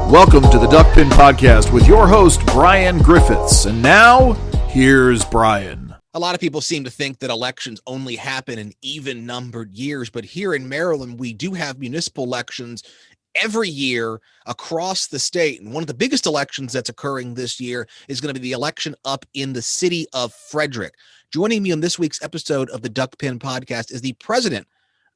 Welcome to the Duckpin Podcast with your host, Brian Griffiths. And now, here's Brian. A lot of people seem to think that elections only happen in even-numbered years, but here in Maryland, we do have municipal elections every year across the state. And one of the biggest elections that's occurring this year is going to be the election up in the City of Frederick. Joining me on this week's episode of the Duckpin Podcast is the president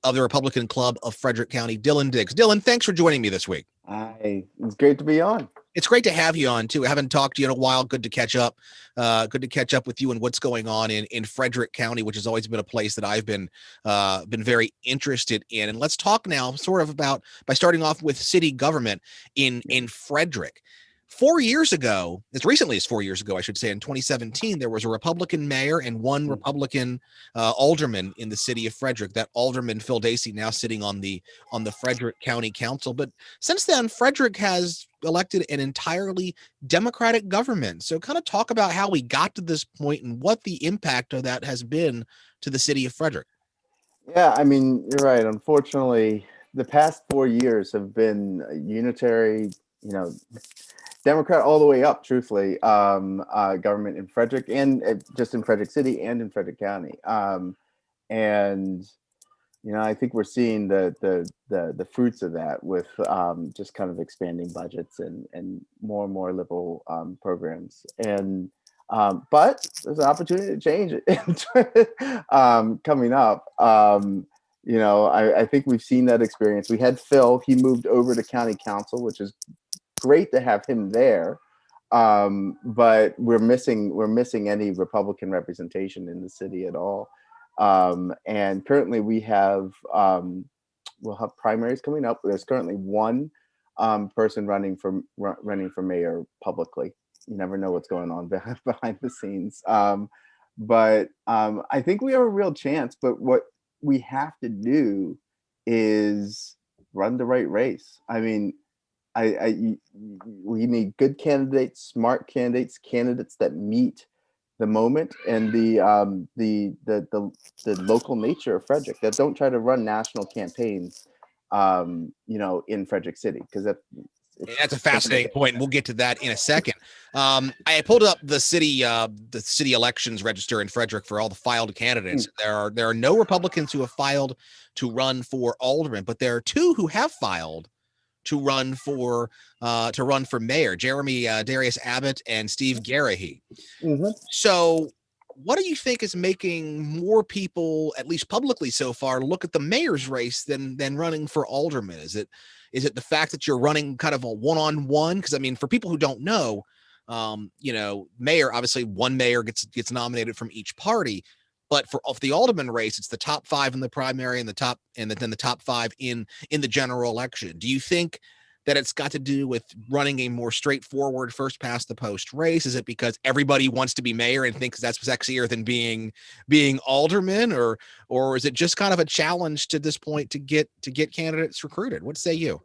of the Republican Club of Frederick County, Dylan Diggs. Dylan, thanks for joining me this week. Hi, it's great to be on. It's great to have you on too. I haven't talked to you in a while. Good to catch up. Good to catch up with you and what's going on in Frederick County, which has always been a place that I've been very interested in. And let's talk now sort of about, by starting off with city government in Frederick. 4 years ago, as recently as 4 years ago, I should say, in 2017, there was a Republican mayor and one Republican alderman in the city of Frederick. That alderman, Phil Dacey, now sitting on the Frederick County Council. But since then, Frederick has elected an entirely Democratic government. So kind of talk about how we got to this point and what the impact of that has been to the city of Frederick. Yeah, I mean, you're right. Unfortunately, the past 4 years have been unitary, Democrat all the way up, truthfully, government in Frederick and just in Frederick City and in Frederick County. And I think we're seeing the fruits of that with just kind of expanding budgets and more liberal programs. And but there's an opportunity to change it coming up. I think we've seen that experience. We had Phil. He moved over to county council, which is great to have him there, but we're missing any Republican representation in the city at all. And currently we'll have primaries coming up. There's currently one person running for mayor publicly. You never know what's going on behind the scenes. But I think we have a real chance. But what we have to do is run the right race. I mean, we need good candidates, smart candidates that meet the moment and the local nature of Frederick, that don't try to run national campaigns, in Frederick City, because that's a fascinating point, and we'll get to that in a second. I pulled up the city elections register in Frederick for all the filed candidates. There are no Republicans who have filed to run for alderman, but there are two who have filed to run for mayor, Jeremy Darius Abbott and Steve Garahy. Mm-hmm. So what do you think is making more people, at least publicly so far, look at the mayor's race than running for alderman? Is it the fact that you're running kind of a one-on-one? Because I mean, for people who don't know, mayor, obviously one mayor gets nominated from each party. But for the alderman race, it's the top five in the primary and then the top five in the general election. Do you think that it's got to do with running a more straightforward first past the post race? Is it because everybody wants to be mayor and thinks that's sexier than being alderman, or is it just kind of a challenge to this point to get candidates recruited? What say you?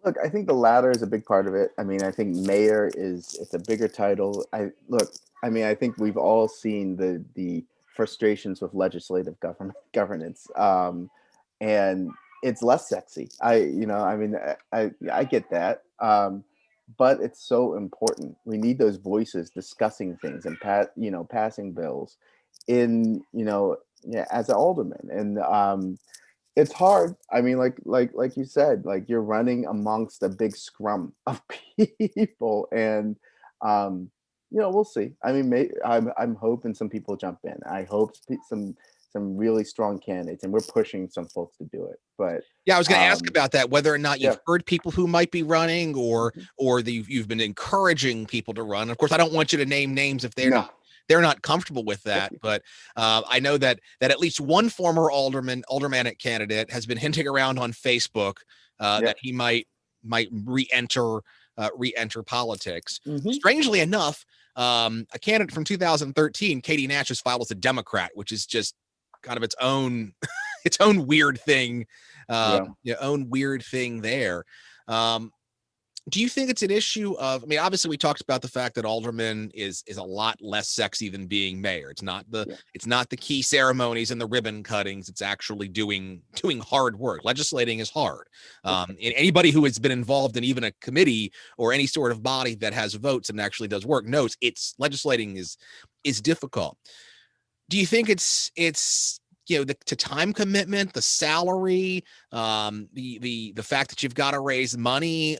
Look, I think the latter is a big part of it. I mean, I think mayor it's a bigger title. I think we've all seen the frustrations with legislative governance, and it's less sexy. I get that, but it's so important. We need those voices discussing things and passing bills as an alderman, and it's hard. I mean, like you said, like you're running amongst a big scrum of people, and we'll see. I mean, I'm hoping some people jump in. I hope some really strong candidates, and we're pushing some folks to do it. But yeah, I was going to ask about that, whether or not you've heard people who might be running, or you've been encouraging people to run. Of course, I don't want you to name names if they're not comfortable with that. But I know that at least one former aldermanic candidate has been hinting around on Facebook that he might re-enter politics. Mm-hmm. Strangely enough, a candidate from 2013, Katie Nash, has filed as a Democrat, which is just kind of its own weird thing. Own weird thing there. Do you think it's an issue of, I mean, obviously we talked about the fact that alderman is a lot less sexy than being mayor. It's not the key ceremonies and the ribbon cuttings. It's actually doing hard work. Legislating is hard. And anybody who has been involved in even a committee or any sort of body that has votes and actually does work knows legislating is difficult. Do you think it's the time commitment, the salary, the fact that you've got to raise money?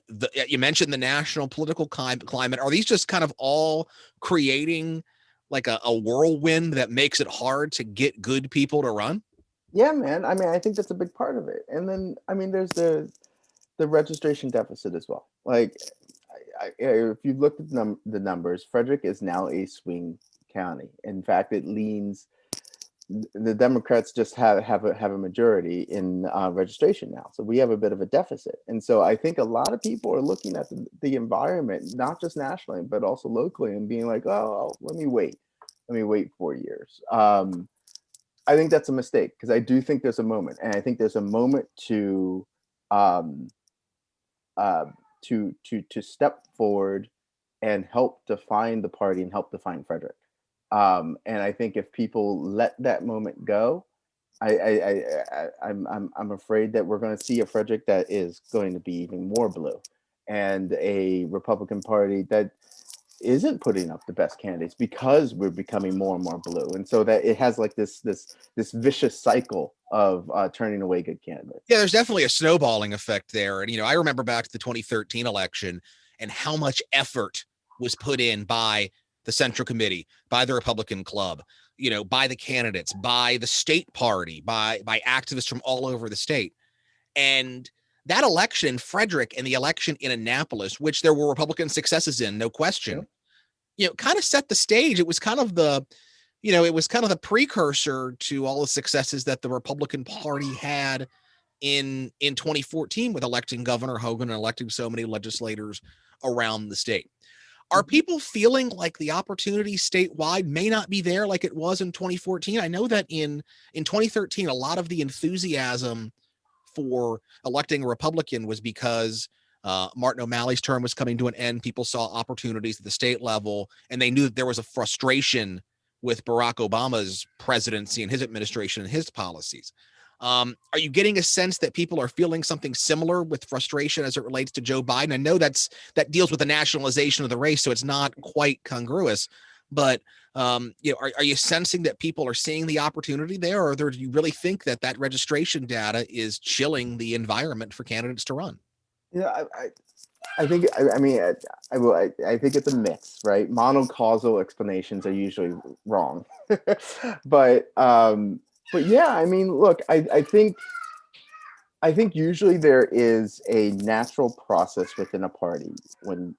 You mentioned the national political climate. Are these just kind of all creating like a whirlwind that makes it hard to get good people to run? Yeah, man. I mean, I think that's a big part of it. And then, I mean, there's the registration deficit as well. Like, if you look at the numbers, Frederick is now a swing county. In fact, it leans. The Democrats just have a majority in registration now, so we have a bit of a deficit. And so I think a lot of people are looking at the environment, not just nationally but also locally, and being like, oh, let me wait 4 years. I think that's a mistake, because I do think there's a moment, and I think there's a moment to step forward and help define the party and help define Frederick. And I think if people let that moment go, I'm afraid that we're going to see a Frederick that is going to be even more blue, and a Republican Party that isn't putting up the best candidates because we're becoming more and more blue, and so that it has like this vicious cycle of turning away good candidates. Yeah, there's definitely a snowballing effect there, and I remember back to the 2013 election and how much effort was put in by the Central Committee, by the Republican Club, by the candidates, by the state party, by activists from all over the state. And that election in Frederick and the election in Annapolis, which there were Republican successes in, no question, kind of set the stage. It was kind of the precursor to all the successes that the Republican Party had in 2014 with electing Governor Hogan and electing so many legislators around the state. Are people feeling like the opportunity statewide may not be there like it was in 2014? I know that in 2013, a lot of the enthusiasm for electing a Republican was because Martin O'Malley's term was coming to an end. People saw opportunities at the state level, and they knew that there was a frustration with Barack Obama's presidency and his administration and his policies. Are you getting a sense that people are feeling something similar with frustration as it relates to Joe Biden? I know that deals with the nationalization of the race, so it's not quite congruous. But are you sensing that people are seeing the opportunity there, or do you really think that registration data is chilling the environment for candidates to run? Yeah, I think I think it's a mix, right? Monocausal explanations are usually wrong, but yeah, I mean, look, I think usually there is a natural process within a party when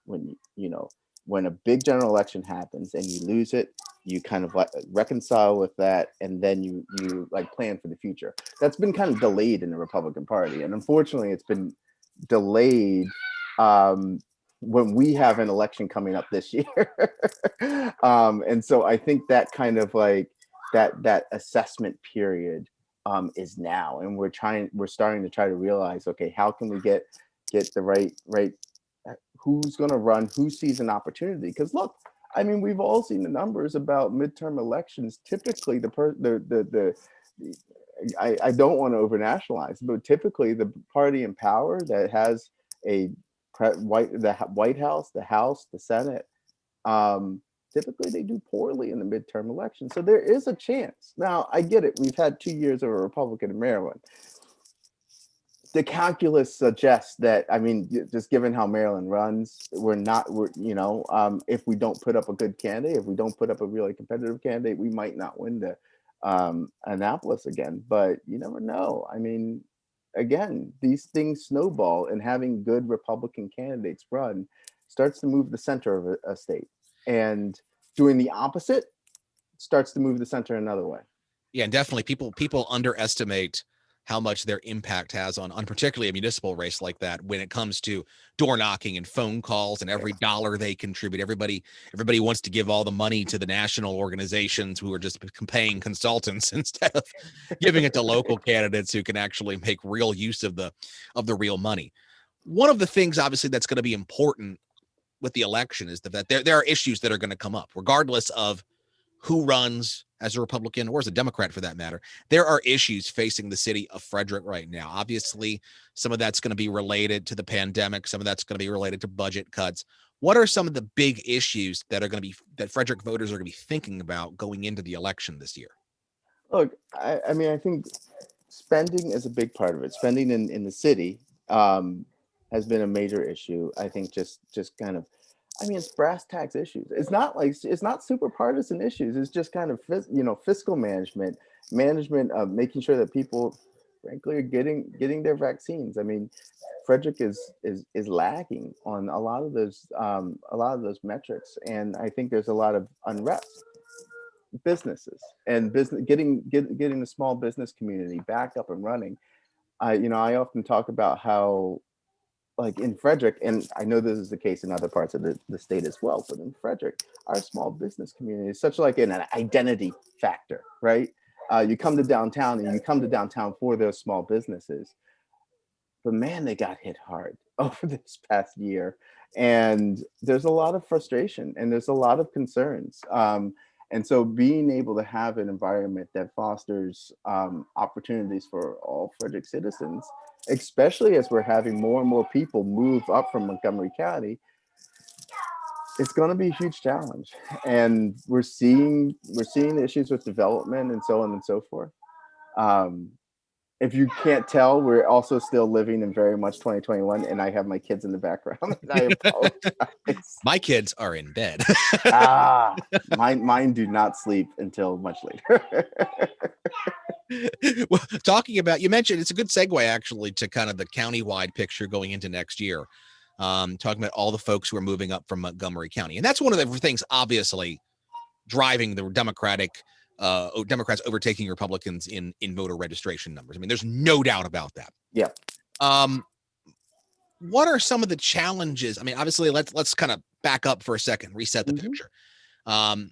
a big general election happens and you lose it, you kind of like reconcile with that, and then you like plan for the future. That's been kind of delayed in the Republican Party, and unfortunately, it's been delayed when we have an election coming up this year. And so I think that kind of like that assessment period is now, and we're starting to try to realize, okay, how can we get the right who's going to run, who sees an opportunity? Because look, I mean, we've all seen the numbers about midterm elections. Typically, I don't want to overnationalize, but typically the party in power that has the White House, the House, the Senate, typically they do poorly in the midterm election. So there is a chance. Now, I get it. We've had 2 years of a Republican in Maryland. The calculus suggests that, I mean, just given how Maryland runs, if we don't put up a good candidate, if we don't put up a really competitive candidate, we might not win the Annapolis again. But you never know. I mean, again, these things snowball, and having good Republican candidates run starts to move the center of a state, and doing the opposite starts to move the center another way. Yeah, and definitely people underestimate how much their impact has on particularly a municipal race like that when it comes to door knocking and phone calls and every dollar they contribute. Everybody wants to give all the money to the national organizations who are just paying consultants instead of giving it to local candidates who can actually make real use of the real money. one of the things, obviously, that's going to be important with the election is that there are issues that are going to come up, regardless of who runs as a Republican or as a Democrat, for that matter. There are issues facing the city of Frederick right now. Obviously, some of that's going to be related to the pandemic. Some of that's going to be related to budget cuts. What are some of the big issues that Frederick voters are going to be thinking about going into the election this year? Look, I mean, I think spending is a big part of it. Spending in the city has been a major issue. I think just kind of, I mean, it's brass tacks issues. It's not super partisan issues. It's just kind of fiscal management of making sure that people, frankly, are getting their vaccines. I mean, Frederick is lagging on a lot of those metrics, and I think there's a lot of unrest. Businesses and getting the small business community back up and running. I often talk about how, like in Frederick, and I know this is the case in other parts of the state as well, but in Frederick, our small business community is such like an identity factor, right? You come to downtown and you come to downtown for those small businesses. But man, they got hit hard over this past year. And there's a lot of frustration and there's a lot of concerns. And so being able to have an environment that fosters opportunities for all Frederick citizens, especially as we're having more and more people move up from Montgomery County, it's going to be a huge challenge. And we're seeing issues with development and so on and so forth. If you can't tell, we're also still living in very much 2021, and I have my kids in the background. And I apologize. My kids are in bed. Mine do not sleep until much later. Well, talking about, you mentioned, it's a good segue actually to kind of the county-wide picture going into next year. Talking about all the folks who are moving up from Montgomery County, and that's one of the things obviously driving the Democrats overtaking Republicans in voter registration numbers. I mean, there's no doubt about that. Yeah. What are some of the challenges? I mean, obviously, let's kind of back up for a second, reset the picture. The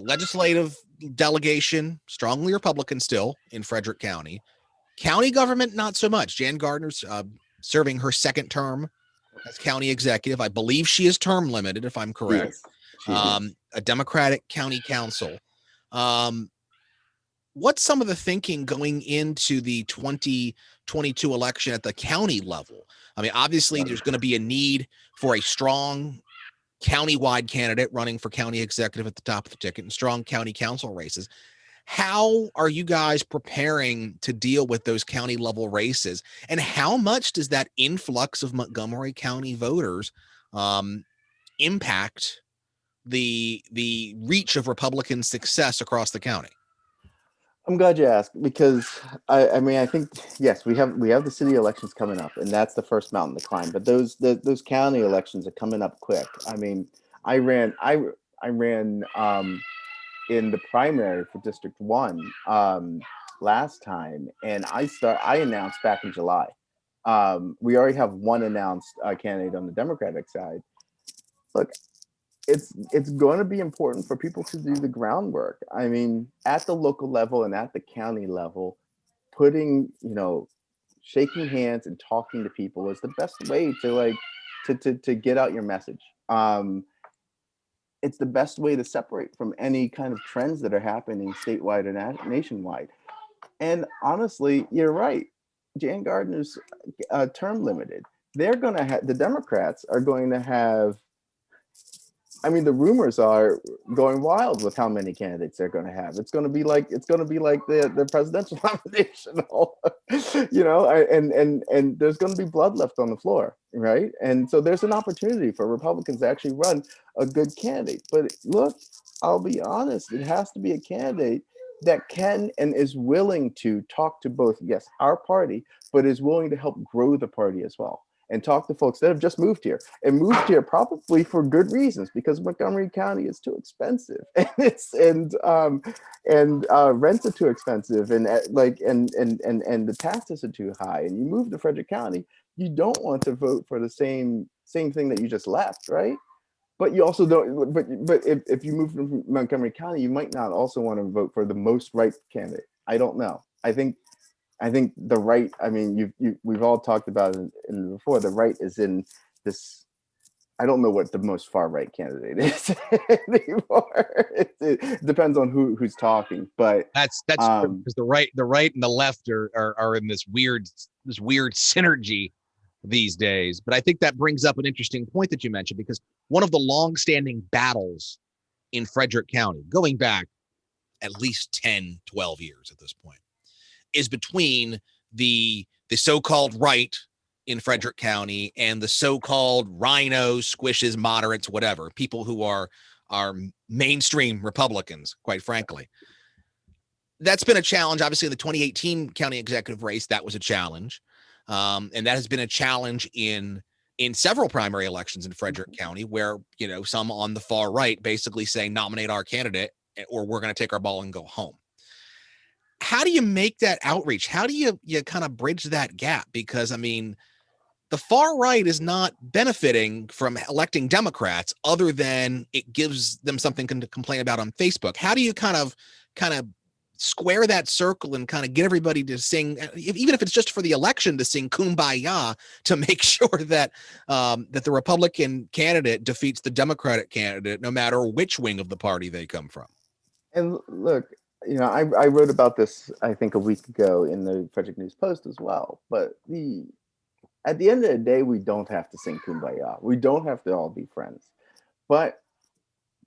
legislative delegation, strongly Republican still in Frederick County. County government, not so much. Jan Gardner's serving her second term as county executive. I believe she is term limited, if I'm correct. She is. A Democratic county council. What's some of the thinking going into the 2022 election at the county level? I mean, obviously, there's going to be a need for a strong county-wide candidate running for county executive at the top of the ticket and strong county council races. How are you guys preparing to deal with those county level races? And how much does that influx of Montgomery County voters impact the reach of Republican success across the county? I'm glad you asked, because I mean, I think, yes, we have the city elections coming up, and that's the first mountain to climb. But those county elections are coming up quick. I mean, I ran in the primary for District 1 last time, and I announced back in July. We already have one announced candidate on the Democratic side. Look, it's going to be important for people to do the groundwork. I mean, at the local level and at the county level, shaking hands and talking to people is the best way to get out your message. It's the best way to separate from any kind of trends that are happening statewide or nationwide. And honestly, you're right. Jan Gardner's term limited. The Democrats are going to have, I mean, the rumors are going wild with how many candidates they're going to have. It's going to be like the presidential nomination, and there's going to be blood left on the floor, right? And so there's an opportunity for Republicans to actually run a good candidate. But look, I'll be honest, it has to be a candidate that can and is willing to talk to both, yes, our party, but is willing to help grow the party as well. And talk to folks that have just moved here probably for good reasons, because Montgomery County is too expensive, and rents are too expensive, and the taxes are too high. And you move to Frederick County, you don't want to vote for the same thing that you just left, right? But you also don't. But if you move from Montgomery County, you might not also want to vote for the most right candidate. I don't know. I think I think the right. I mean, we've all talked about it before. The right is in this. I don't know what the most far right candidate is anymore. It depends on who's talking, but That's true, because the right and the left are in this weird synergy these days. But I think that brings up an interesting point that you mentioned, because one of the long-standing battles in Frederick County, going back at least 10, 12 years at this point, is between the so-called right in Frederick County and the so-called rhinos, squishes, moderates, whatever, people who are mainstream Republicans, quite frankly. That's been a challenge. Obviously, in the 2018 county executive race, that was a challenge. And that has been a challenge in several primary elections in Frederick County, where, some on the far right basically say, nominate our candidate or we're going to take our ball and go home. How do you make that outreach? How do you kind of bridge that gap? Because, I mean, the far right is not benefiting from electing Democrats other than it gives them something to complain about on Facebook. How do you kind of square that circle and kind of get everybody to sing, even if it's just for the election, to sing Kumbaya, to make sure that that the Republican candidate defeats the Democratic candidate, no matter which wing of the party they come from? And look, I wrote about this, I think, a week ago in the Frederick News Post as well. But at the end of the day, we don't have to sing Kumbaya. We don't have to all be friends. But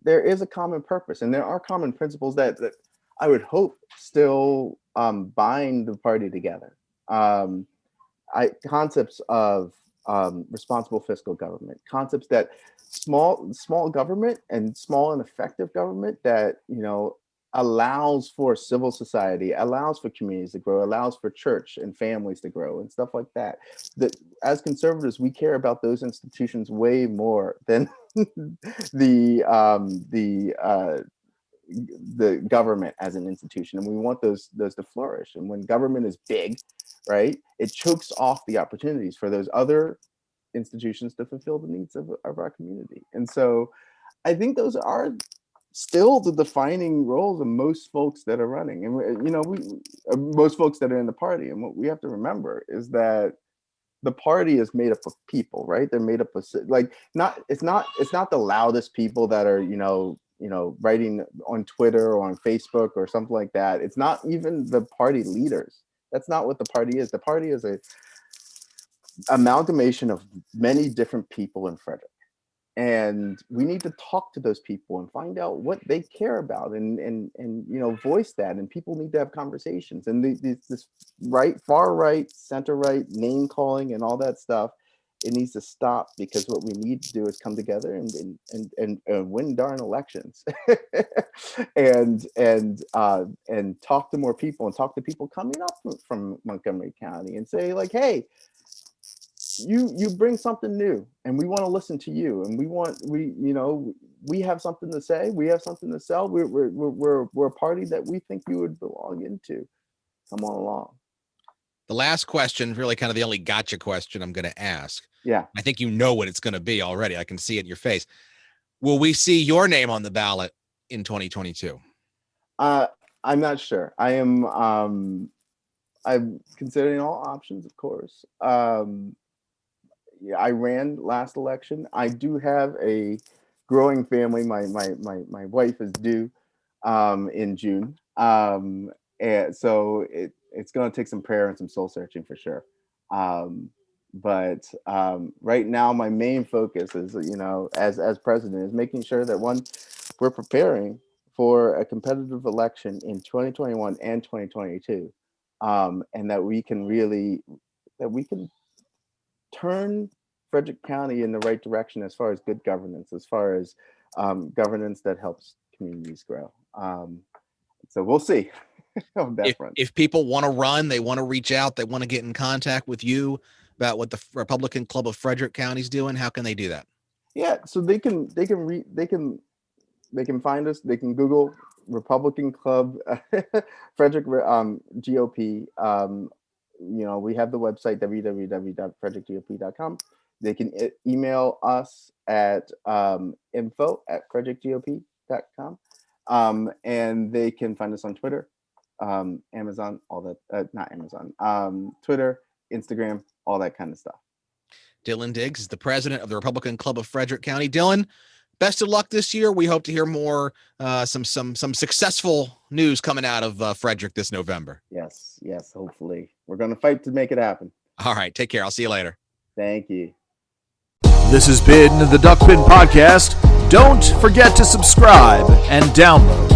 there is a common purpose, and there are common principles that I would hope still bind the party together. Concepts of responsible fiscal government, concepts that small government and small and effective government that allows for civil society, allows for communities to grow, allows for church and families to grow and stuff like that. That as conservatives, we care about those institutions way more than the government as an institution, and we want those to flourish. And when government is big, right, it chokes off the opportunities for those other institutions to fulfill the needs of our community. And so I think those are still the defining roles of most folks that are running, and most folks that are in the party. And what we have to remember is that the party is made up of people, right? They're made up of, like, it's not the loudest people that are writing on Twitter or on Facebook or something like that. It's not even the party leaders. That's not what the party is. The party is a amalgamation of many different people in Frederick. And we need to talk to those people and find out what they care about, and voice that. And people need to have conversations. And this far right, center right, name calling and all that stuff, it needs to stop, because what we need to do is come together and win darn elections, and talk to more people, and talk to people coming up from Montgomery County, and say, like, hey, you bring something new, and we want to listen to you, and we have something to say, we have something to sell, we're a party that we think you would belong into. Come on along. The last question, really kind of the only gotcha question I'm going to ask. Yeah. I think you know what it's going to be already. I can see it in your face. Will we see your name on the ballot in 2022? I'm not sure. I'm considering all options, of course. Yeah, I ran last election. I do have a growing family. My wife is due in June. And so it's going to take some prayer and some soul searching for sure. But right now, my main focus is, as president, is making sure that we're preparing for a competitive election in 2021 and 2022, and that we can turn Frederick County in the right direction as far as good governance, as far as governance that helps communities grow. So we'll see on that front. If people want to run, they want to reach out, they want to get in contact with you about what the Republican Club of Frederick County is doing, how can they do that? Yeah, so they can find us. They can Google Republican Club Frederick GOP. We have the website www.frederickgop.com. They can email us at info@frederickgop.com, and they can find us on Twitter Amazon, all that, not Amazon, Twitter, Instagram, all that kind of stuff. Dylan Diggs is the president of the Republican Club of Frederick County. Dylan, best of luck this year. We hope to hear more, some successful news coming out of Frederick this November. Yes, hopefully. We're going to fight to make it happen. All right, take care. I'll see you later. Thank you. This has been the Duckpin Podcast. Don't forget to subscribe and download